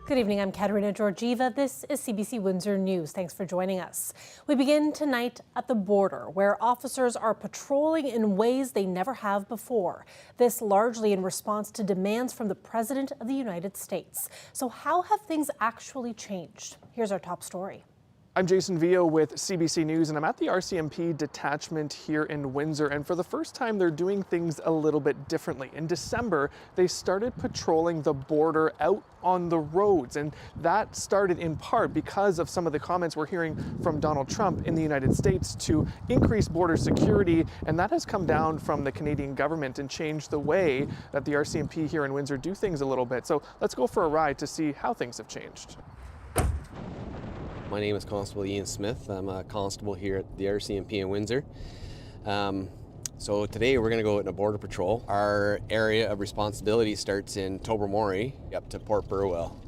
Good evening, I'm Katerina Georgieva. This is CBC Windsor News. Thanks for joining us. We begin tonight at the border, where officers are patrolling in ways they never have before. This largely in response to demands from the President of the United States. So how have things actually changed? Here's our top story. I'm Jason Vio with CBC News, and I'm at the RCMP detachment here in Windsor, and for the first time they're doing things a little bit differently. In December, they started patrolling the border out on the roads, and that started in part because of some of the comments we're hearing from Donald Trump in the United States to increase border security, and that has come down from the Canadian government and changed the way that the RCMP here in Windsor do things a little bit. So let's go for a ride to see how things have changed. My name is Constable Ian Smith. I'm a constable here at the RCMP in Windsor. So today we're going to go out on a border patrol. Our area of responsibility starts in Tobermory up to Port Burwell.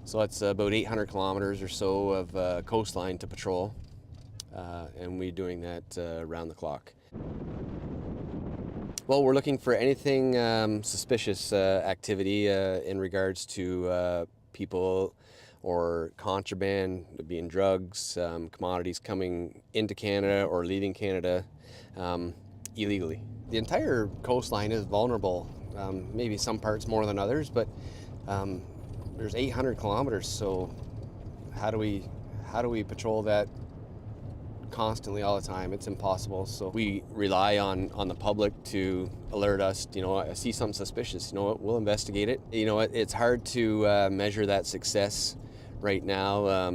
So it's about 800 kilometers or so of coastline to patrol, and we're doing that around the clock. Well, we're looking for anything suspicious activity in regards to people or contraband, being drugs, commodities coming into Canada or leaving Canada illegally. The entire coastline is vulnerable, maybe some parts more than others, but there's 800 kilometers, so how do we patrol that constantly all the time? It's impossible. So we rely on the public to alert us. You know, I see something suspicious, you know what, we'll investigate it. You know, it's hard to measure that success right now.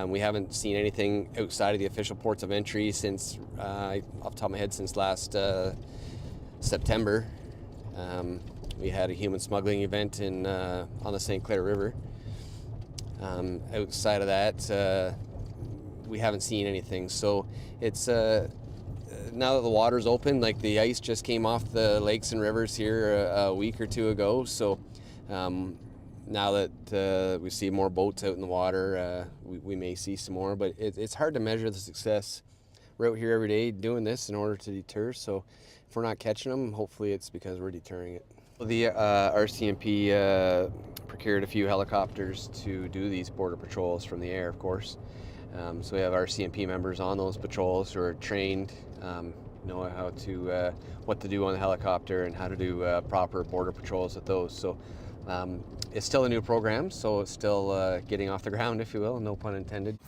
We haven't seen anything outside of the official ports of entry since, off the top of my head, since last September. We had a human smuggling event on the St. Clair River. Outside of that, we haven't seen anything. So it's now that the water's open, like the ice just came off the lakes and rivers here a week or two ago. So now that we see more boats out in the water, we may see some more, but it's hard to measure the success. We're out here every day doing this in order to deter, so if we're not catching them, hopefully it's because we're deterring it. The RCMP procured a few helicopters to do these border patrols from the air, of course. So we have RCMP members on those patrols who are trained, know how to what to do on the helicopter and how to do proper border patrols with those. So it's still a new program, so it's still getting off the ground, if you will, no pun intended.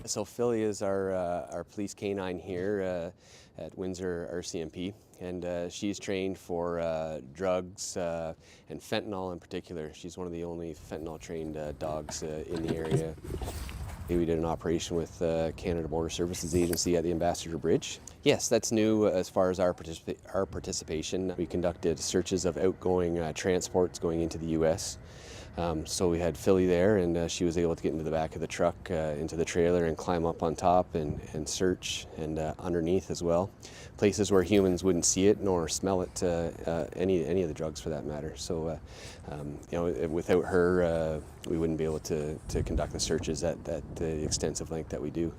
So Ferry is our police canine here at Windsor RCMP, and she's trained for drugs and fentanyl in particular. She's one of the only fentanyl-trained dogs in the area. We did an operation with Canada Border Services Agency at the Ambassador Bridge. Yes, that's new as far as our participation. We conducted searches of outgoing transports going into the U.S. So we had Philly there, and she was able to get into the back of the truck, into the trailer, and climb up on top and search, and underneath as well. Places where humans wouldn't see it nor smell it, any of the drugs for that matter. So, you know, without her, we wouldn't be able to conduct the searches at the extensive length that we do.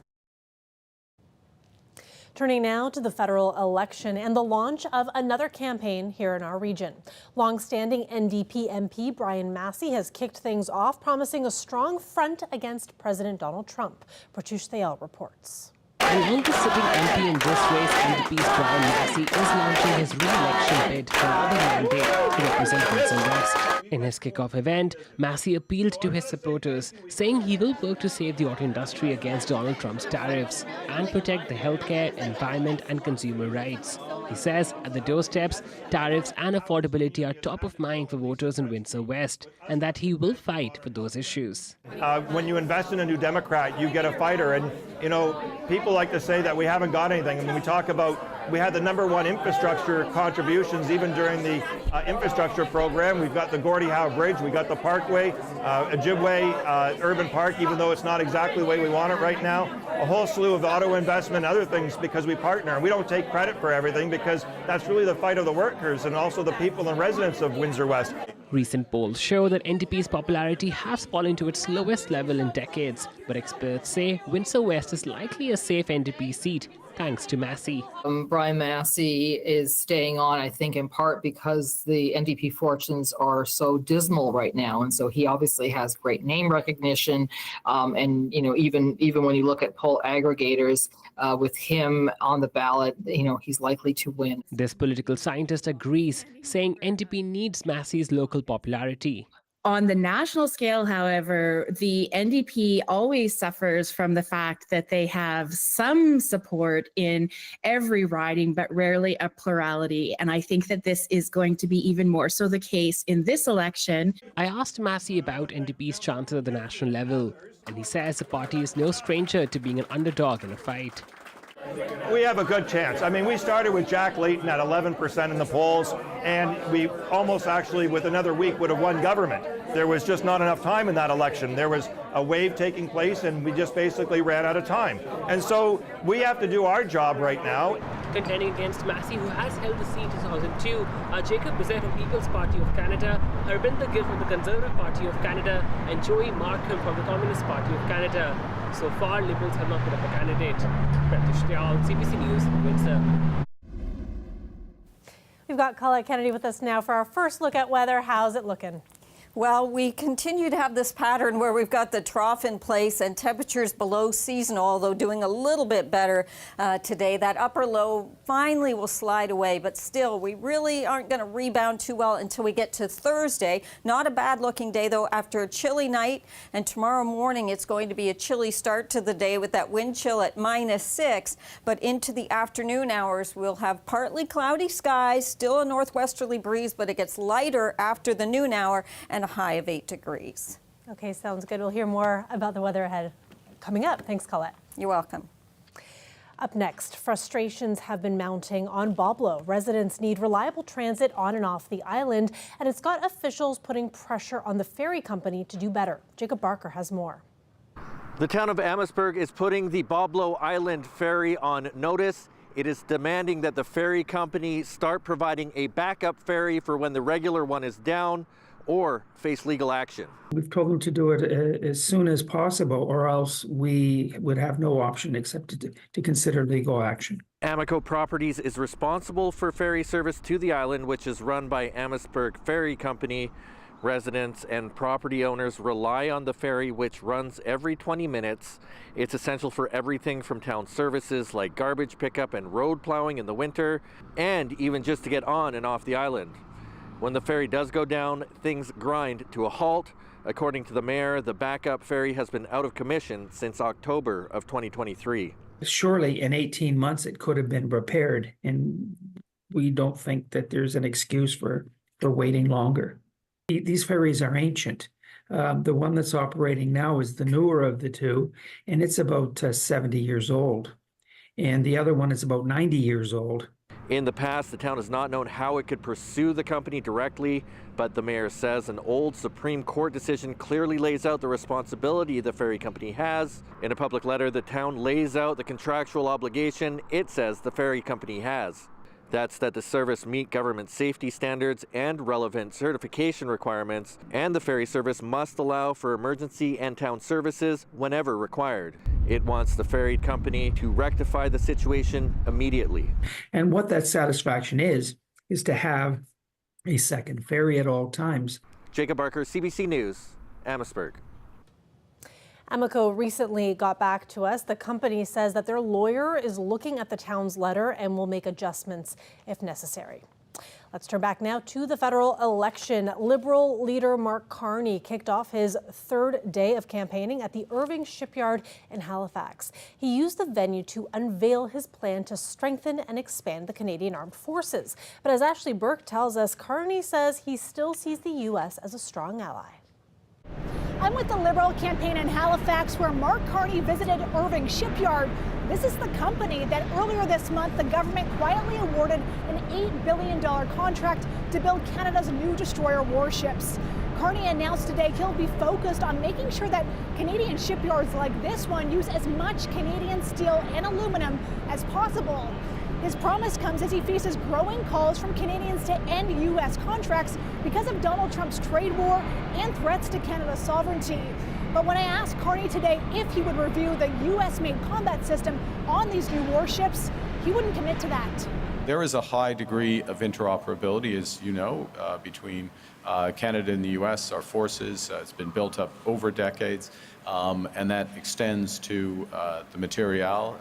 Turning now to the federal election and the launch of another campaign here in our region. Long-standing NDP MP Brian Massey has kicked things off, promising a strong front against President Donald Trump. Pratush Thayal reports. The oldest sitting MP in this race, NDP's Brian Massey, is launching his re-election bid for another mandate to represent Windsor West. In his kickoff event, Massey appealed to his supporters, saying he will work to save the auto industry against Donald Trump's tariffs and protect the healthcare, environment and consumer rights. He says at the doorsteps, tariffs and affordability are top of mind for voters in Windsor West, and that he will fight for those issues. When you invest in a new Democrat, you get a fighter, and you know, people like to say that we haven't got anything. I mean, we talk about, we had the #1 infrastructure contributions even during the infrastructure program. We've got the Gordie Howe Bridge, we got the Parkway, Ojibwe Urban Park, even though it's not exactly the way we want it right now. A whole slew of auto investment, other things, because we partner. We don't take credit for everything because that's really the fight of the workers and also the people and residents of Windsor West. Recent polls show that NDP's popularity has fallen to its lowest level in decades, but experts say Windsor West is likely a safe NDP seat thanks to Massey. Brian Massey is staying on, I think, in part because the NDP fortunes are so dismal right now. And so he obviously has great name recognition. And, even when you look at poll aggregators, with him on the ballot, he's likely to win. This political scientist agrees, saying NDP needs Massey's local popularity. On the national scale, however, the NDP always suffers from the fact that they have some support in every riding, but rarely a plurality. And I think that this is going to be even more so the case in this election. I asked Massey about NDP's chances at the national level, and he says the party is no stranger to being an underdog in a fight. We have a good chance. I mean, we started with Jack Layton at 11% in the polls, and we almost actually, with another week, would have won government. There was just not enough time in that election. There was a wave taking place, and we just basically ran out of time. And so we have to do our job right now. Contending against Massey, who has held the seat in 2002, are Jacob Bizet from People's Party of Canada, Harbinder Gill from the Conservative Party of Canada, and Joey Markham from the Communist Party of Canada. So far, Liberals have not put up a candidate. Pratish Dayal, CBC News, Windsor. We've got Colette Kennedy with us now for our first look at weather. How's it looking? Well, we continue to have this pattern where we've got the trough in place and temperatures below seasonal, although doing a little bit better today. That upper low finally will slide away, but still, we really aren't going to rebound too well until we get to Thursday. Not a bad looking day, though, after a chilly night. And tomorrow morning, it's going to be a chilly start to the day with that wind chill at -6. But into the afternoon hours, we'll have partly cloudy skies, still a northwesterly breeze, but it gets lighter after the noon hour, and a high of 8 degrees. Okay, sounds good. We'll hear more about the weather ahead coming up. Thanks, Colette. You're welcome. Up next, frustrations have been mounting on Boblo. Residents need reliable transit on and off the island, and it's got officials putting pressure on the ferry company to do better. Jacob Barker has more. The town of Amherstburg is putting the Boblo Island ferry on notice. It is demanding that the ferry company start providing a backup ferry for when the regular one is down, or face legal action. We've told them to do it as soon as possible, or else we would have no option except to consider legal action. Amico Properties is responsible for ferry service to the island, which is run by Amherstburg Ferry Company. Residents and property owners rely on the ferry, which runs every 20 minutes. It's essential for everything from town services like garbage pickup and road plowing in the winter, and even just to get on and off the island. When the ferry does go down, things grind to a halt. According to the mayor, the backup ferry has been out of commission since October of 2023. Surely in 18 months it could have been repaired, and we don't think that there's an excuse for waiting longer. These ferries are ancient. The one that's operating now is the newer of the two, and it's about 70 years old. And the other one is about 90 years old. In the past, the town has not known how it could pursue the company directly, but the mayor says an old Supreme Court decision clearly lays out the responsibility the ferry company has. In a public letter, the town lays out the contractual obligation it says the ferry company has. That's that the service meet government safety standards and relevant certification requirements, and the ferry service must allow for emergency and town services whenever required. It wants the ferry company to rectify the situation immediately. And what that satisfaction is to have a second ferry at all times. Jacob Barker, CBC News, Amherstburg. Amico recently got back to us. The company says that their lawyer is looking at the town's letter and will make adjustments if necessary. Let's turn back now to the federal election. Liberal leader Mark Carney kicked off his third day of campaigning at the Irving Shipyard in Halifax. He used the venue to unveil his plan to strengthen and expand the Canadian Armed Forces. But as Ashley Burke tells us, Carney says he still sees the U.S. as a strong ally. I'm with the Liberal campaign in Halifax, where Mark Carney visited Irving Shipyard. This is the company that earlier this month the government quietly awarded an $8 billion contract to build Canada's new destroyer warships. Carney announced today he'll be focused on making sure that Canadian shipyards like this one use as much Canadian steel and aluminum as possible. His promise comes as he faces growing calls from Canadians to end U.S. contracts because of Donald Trump's trade war and threats to Canada's sovereignty. But when I asked Carney today if he would review the U.S.-made combat system on these new warships, he wouldn't commit to that. There is a high degree of interoperability, as you know, between Canada and the U.S. Our forces, it's been built up over decades, and that extends to the materiel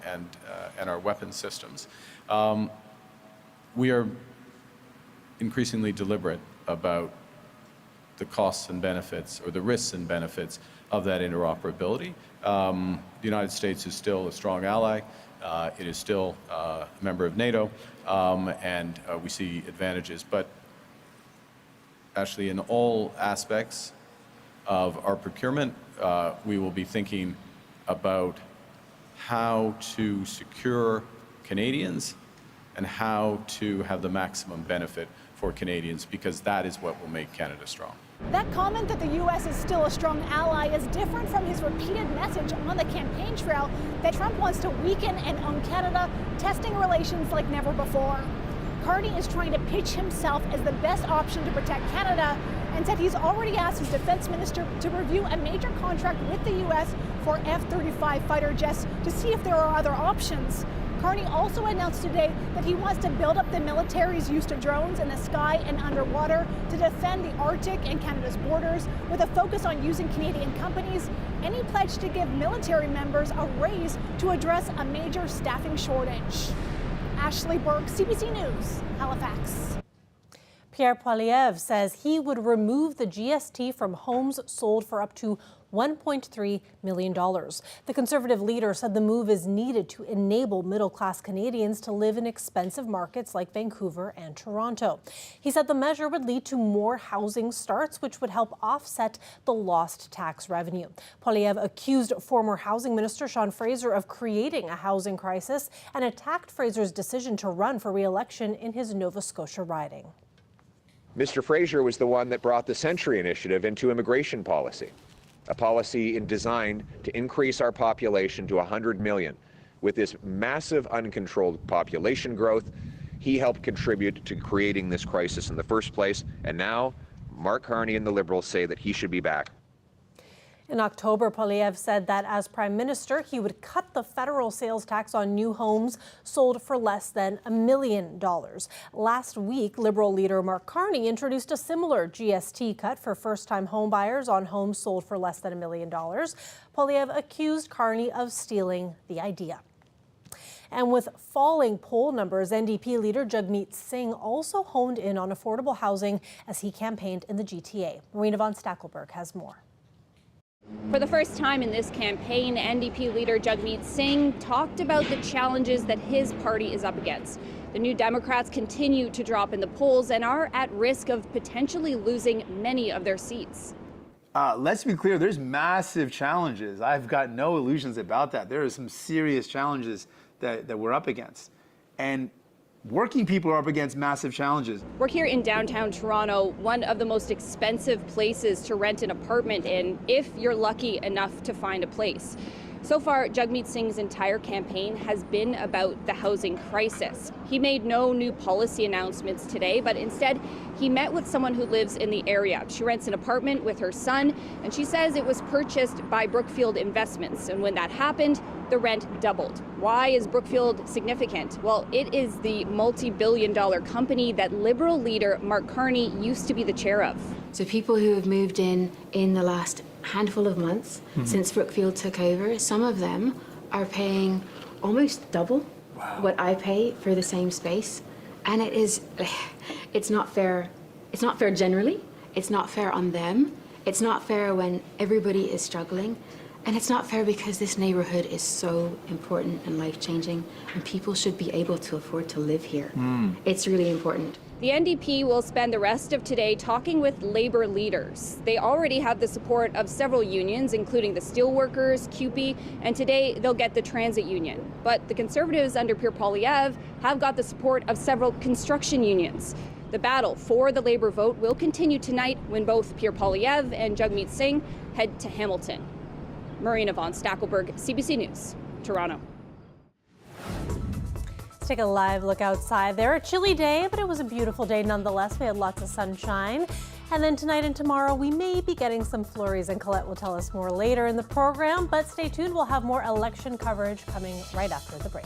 and our weapon systems. We are increasingly deliberate about the costs and benefits, or the risks and benefits of that interoperability. The United States is still a strong ally. It is still a member of NATO, and we see advantages. But actually, in all aspects of our procurement, we will be thinking about how to secure Canadians and how to have the maximum benefit for Canadians, because that is what will make Canada strong. That comment that the U.S. is still a strong ally is different from his repeated message on the campaign trail that Trump wants to weaken and own Canada, testing relations like never before. Carney is trying to pitch himself as the best option to protect Canada and said he's already asked his defense minister to review a major contract with the U.S. for F-35 fighter jets to see if there are other options. Carney also announced today that he wants to build up the military's use of drones in the sky and underwater to defend the Arctic and Canada's borders, with a focus on using Canadian companies, and he pledged to give military members a raise to address a major staffing shortage. Ashley Burke, CBC News, Halifax. Pierre Poilievre says he would remove the GST from homes sold for up to $1.3 million. The Conservative leader said the move is needed to enable middle-class Canadians to live in expensive markets like Vancouver and Toronto. He said the measure would lead to more housing starts, which would help offset the lost tax revenue. Poilievre accused former Housing Minister Sean Fraser of creating a housing crisis and attacked Fraser's decision to run for re-election in his Nova Scotia riding. Mr. Fraser was the one that brought the Century Initiative into immigration policy, a policy designed to increase our population to 100 million. With this massive uncontrolled population growth, he helped contribute to creating this crisis in the first place, and now Mark Carney and the Liberals say that he should be back. In October, Poilievre said that as Prime Minister, he would cut the federal sales tax on new homes sold for less than $1 million. Last week, Liberal leader Mark Carney introduced a similar GST cut for first-time homebuyers on homes sold for less than $1 million. Poilievre accused Carney of stealing the idea. And with falling poll numbers, NDP leader Jagmeet Singh also honed in on affordable housing as he campaigned in the GTA. Marina von Stackelberg has more. For the first time in this campaign, NDP leader Jagmeet Singh talked about the challenges that his party is up against. The New Democrats continue to drop in the polls and are at risk of potentially losing many of their seats. Let's be clear, there's massive challenges. I've got no illusions about that. There are some serious challenges that we're up against. And working people are up against massive challenges. We're here in downtown Toronto, one of the most expensive places to rent an apartment in if you're lucky enough to find a place. So far, Jagmeet Singh's entire campaign has been about the housing crisis. He made no new policy announcements today, but instead he met with someone who lives in the area. She rents an apartment with her son, and she says it was purchased by Brookfield Investments. And when that happened, the rent doubled. Why is Brookfield significant? Well, it is the multi-billion-dollar company that Liberal leader Mark Carney used to be the chair of. So people who have moved in the last handful of months since Brookfield took over, some of them are paying almost double what I pay for the same space. And it's not fair. It's not fair generally. It's not fair on them. It's not fair when everybody is struggling. And it's not fair because this neighborhood is so important and life-changing, and people should be able to afford to live here. It's really important. The NDP will spend the rest of today talking with Labour leaders. They already have the support of several unions, including the Steelworkers, CUPE, and today they'll get the Transit Union. But the Conservatives under Pierre Poilievre have got the support of several construction unions. The battle for the Labour vote will continue tonight when both Pierre Poilievre and Jagmeet Singh head to Hamilton. Marina von Stackelberg, CBC News, Toronto. Let's take a live look outside there. A chilly day, but it was a beautiful day nonetheless. We had lots of sunshine. And then tonight and tomorrow, we may be getting some flurries, and Colette will tell us more later in the program. But stay tuned, we'll have more election coverage coming right after the break.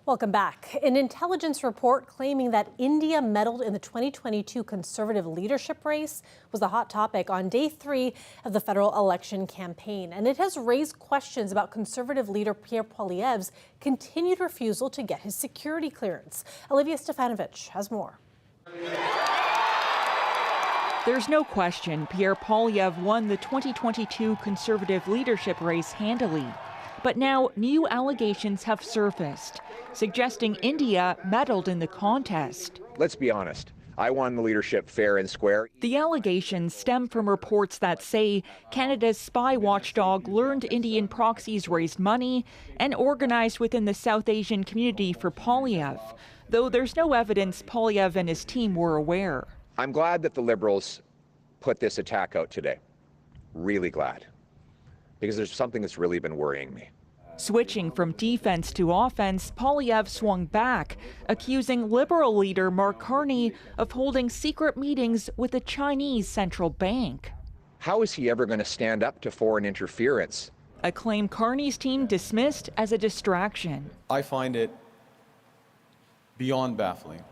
Welcome back. An intelligence report claiming that India meddled in the 2022 Conservative leadership race was the hot topic on day 3 of the federal election campaign. And it has raised questions about Conservative leader Pierre Poilievre's continued refusal to get his security clearance. Olivia Stefanovich has more. There's no question Pierre Poilievre won the 2022 Conservative leadership race handily. But now new allegations have surfaced, suggesting India meddled in the contest. Let's be honest. I won the leadership fair and square. The allegations stem from reports that say Canada's spy watchdog learned Indian proxies raised money and organized within the South Asian community for Poilievre, though there's no evidence Poilievre and his team were aware. I'm glad that the Liberals put this attack out today. Really glad. Because there's something that's really been worrying me. Switching from defense to offense, Poilievre swung back, accusing Liberal leader Mark Carney of holding secret meetings with the Chinese central bank. how is he ever going to stand up to foreign interference? A claim Carney's team dismissed as a distraction. I find it beyond baffling.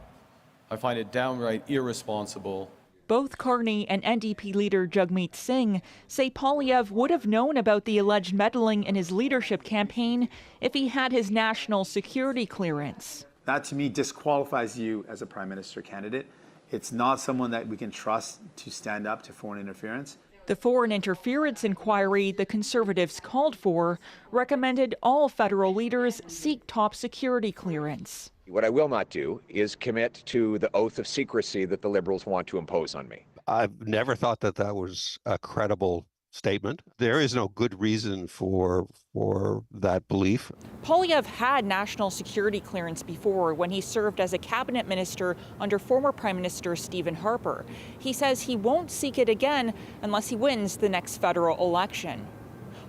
I find it downright irresponsible. Both Carney and NDP leader Jagmeet Singh say Poilievre would have known about the alleged meddling in his leadership campaign if he had his national security clearance. That to me disqualifies you as a prime minister candidate. It's not someone that we can trust to stand up to foreign interference. The foreign interference inquiry the Conservatives called for recommended all federal leaders seek top security clearance. What I will not do is commit to the oath of secrecy that the Liberals want to impose on me. I've never thought that that was a credible statement. There is no good reason for that belief. Poilievre had national security clearance before when he served as a cabinet minister under former Prime Minister Stephen Harper. He says he won't seek it again unless he wins the next federal election.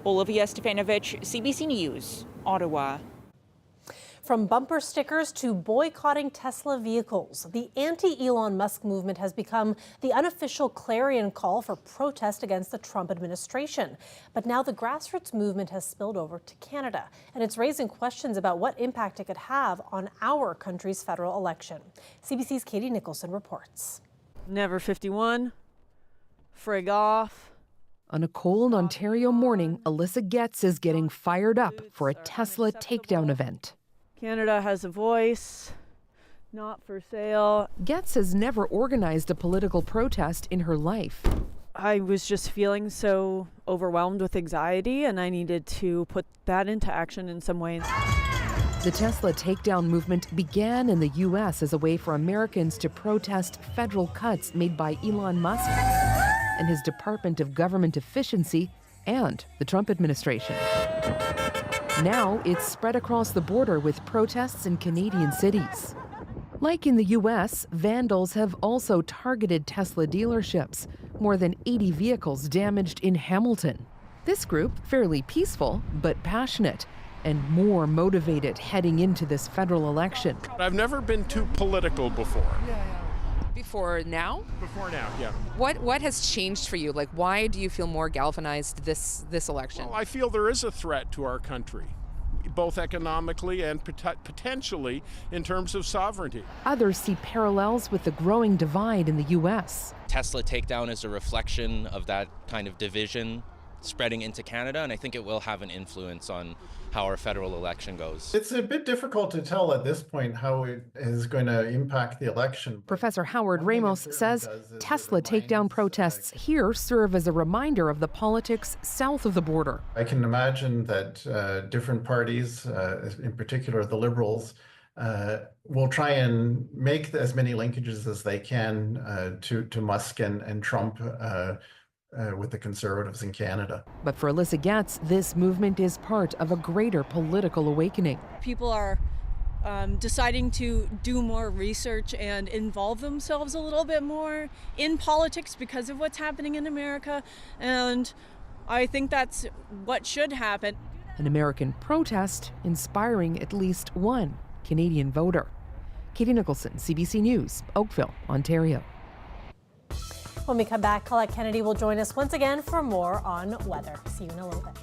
Olivia Stefanovic, CBC News, Ottawa. From bumper stickers to boycotting Tesla vehicles, the anti-Elon Musk movement has become the unofficial clarion call for protest against the Trump administration. But now the grassroots movement has spilled over to Canada, and it's raising questions about what impact it could have on our country's federal election. CBC's Katie Nicholson reports. Never 51, frig off. On a cold Ontario morning, Alyssa Getz is getting fired up for a Tesla takedown event. Canada has a voice, not for sale. Getz has never organized a political protest in her life. I was just feeling so overwhelmed with anxiety, and I needed to put that into action in some ways. The Tesla takedown movement began in the U.S. as a way for Americans to protest federal cuts made by Elon Musk and his Department of Government Efficiency and the Trump administration. Now it's spread across the border with protests in Canadian cities. Like in the U.S., vandals have also targeted Tesla dealerships. More than 80 vehicles damaged in Hamilton. This group, fairly peaceful but passionate, and more motivated heading into this federal election. I've never been too political before. Before now? Before now, yeah. What has changed for you? Like, why do you feel more galvanized this election? Well, I feel there is a threat to our country, both economically and potentially in terms of sovereignty. Others see parallels with the growing divide in the U.S. Tesla takedown is a reflection of that kind of division spreading into Canada, and I think it will have an influence on how our federal election goes. It's a bit difficult to tell at this point how it is going to impact the election. Professor Howard Ramos says Tesla takedown protests here serve as a reminder of the politics south of the border. I can imagine that different parties, in particular the Liberals, will try and make as many linkages as they can to Musk and Trump with the Conservatives in Canada. But for Alyssa Getz, this movement is part of a greater political awakening. People are deciding to do more research and involve themselves a little bit more in politics because of what's happening in America, and I think that's what should happen. An American protest inspiring at least one Canadian voter. Katie Nicholson, CBC News, Oakville, Ontario. When we come back, Colette Kennedy will join us once again for more on weather. See you in a little bit.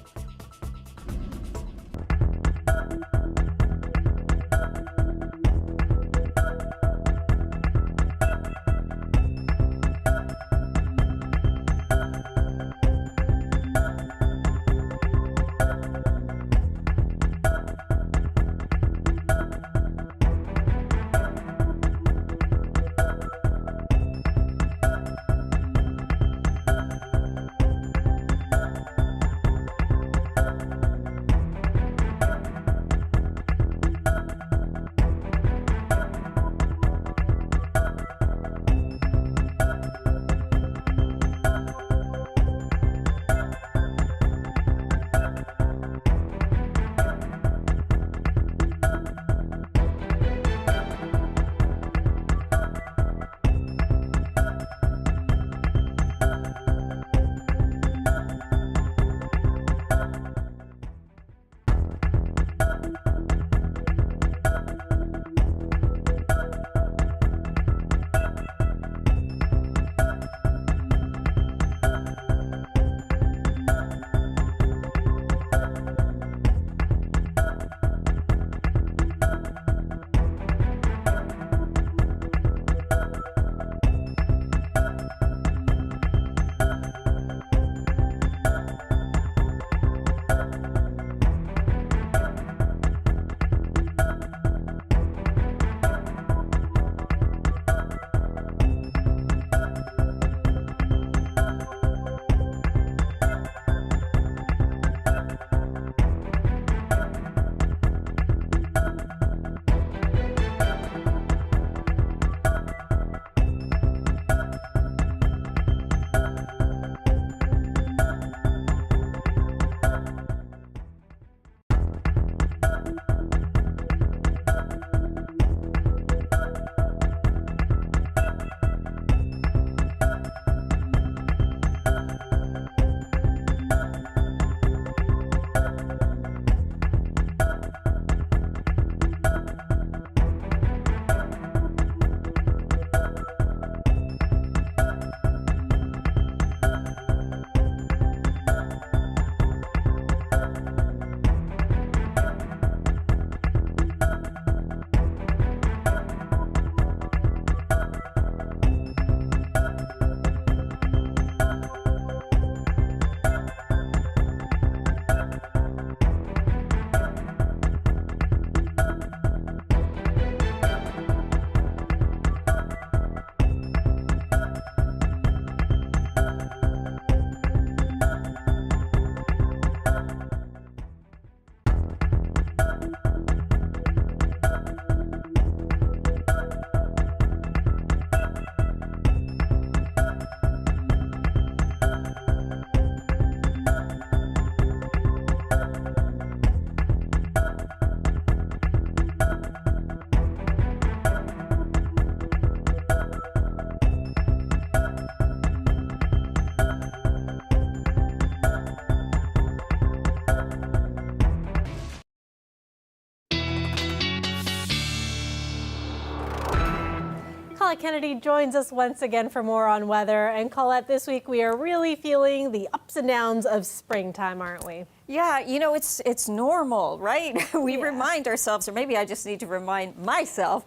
Colette Kennedy joins us once again for more on weather. And Colette, this week we are really feeling the ups and downs of springtime, aren't we? Yeah, you know, it's normal, right? We remind ourselves, or maybe I just need to remind myself,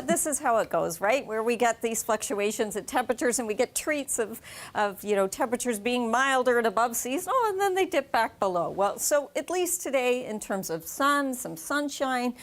this is how it goes, right? Where we get these fluctuations in temperatures and we get treats of temperatures being milder and above seasonal, and then they dip back below. Well, so at least today in terms of sun, some sunshine,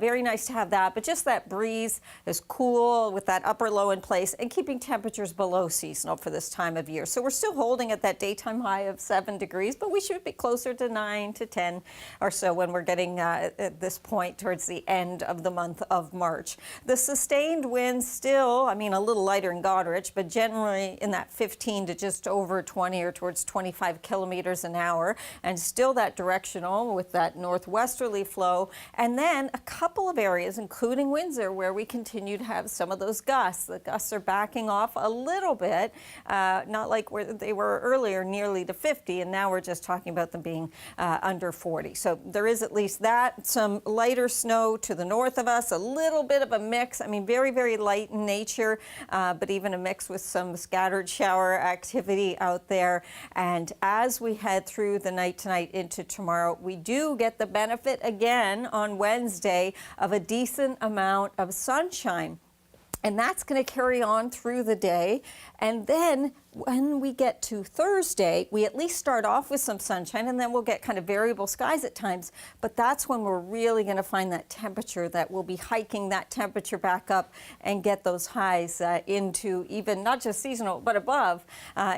very nice to have that, but just that breeze is cool with that upper low in place and keeping temperatures below seasonal for this time of year. So we're still holding at that daytime high of 7 degrees, but we should be closer to 9 to 10 or so when we're getting at this point towards the end of the month of March. The sustained winds still, I mean, a little lighter in Goderich, but generally in that 15 to just over 20 or towards 25 kilometers an hour, and still that directional with that northwesterly flow. And then a couple of areas, including Windsor, where we continue to have some of those gusts. The gusts are backing off a little bit, not like where they were earlier, nearly to 50, and now we're just talking about them being under 40. So there is at least that. Some lighter snow to the north of us, a little bit of a mix. I mean, very, very light in nature, but even a mix with some scattered shower activity out there. And as we head through the night tonight into tomorrow, we do get the benefit again on Wednesday of a decent amount of sunshine. And that's going to carry on through the day. And then when we get to Thursday, we at least start off with some sunshine, and then we'll get kind of variable skies at times. But that's when we're really going to find that temperature that will be hiking that temperature back up and get those highs into even not just seasonal, but above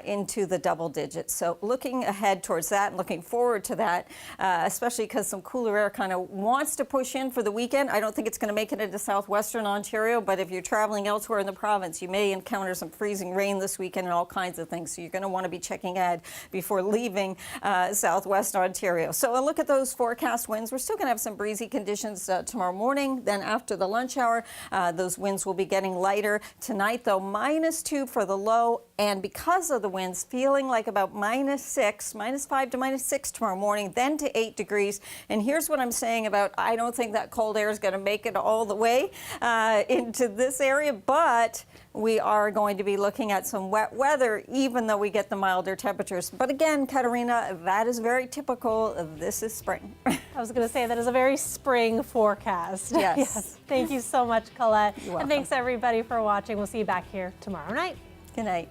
into the double digits. So looking ahead towards that and looking forward to that, especially because some cooler air kind of wants to push in for the weekend. I don't think it's going to make it into southwestern Ontario, but if you're traveling elsewhere in the province, you may encounter some freezing rain this weekend and all kinds of things. So you're going to want to be checking ahead before leaving southwest Ontario. So a look at those forecast winds. We're still going to have some breezy conditions tomorrow morning. Then after the lunch hour, those winds will be getting lighter. Tonight, though, -2 for the low. And because of the winds, feeling like about -6, -5 to -6 tomorrow morning, then to 8 degrees. And here's what I'm saying about I don't think that cold air is going to make it all the way into this area, but we are going to be looking at some wet weather, even though we get the milder temperatures. But again, Katarina, that is very typical. This is spring. I was going to say that is a very spring forecast. Yes. Yes. Thank you so much, Colette. You're welcome. And thanks everybody for watching. We'll see you back here tomorrow night. Good night.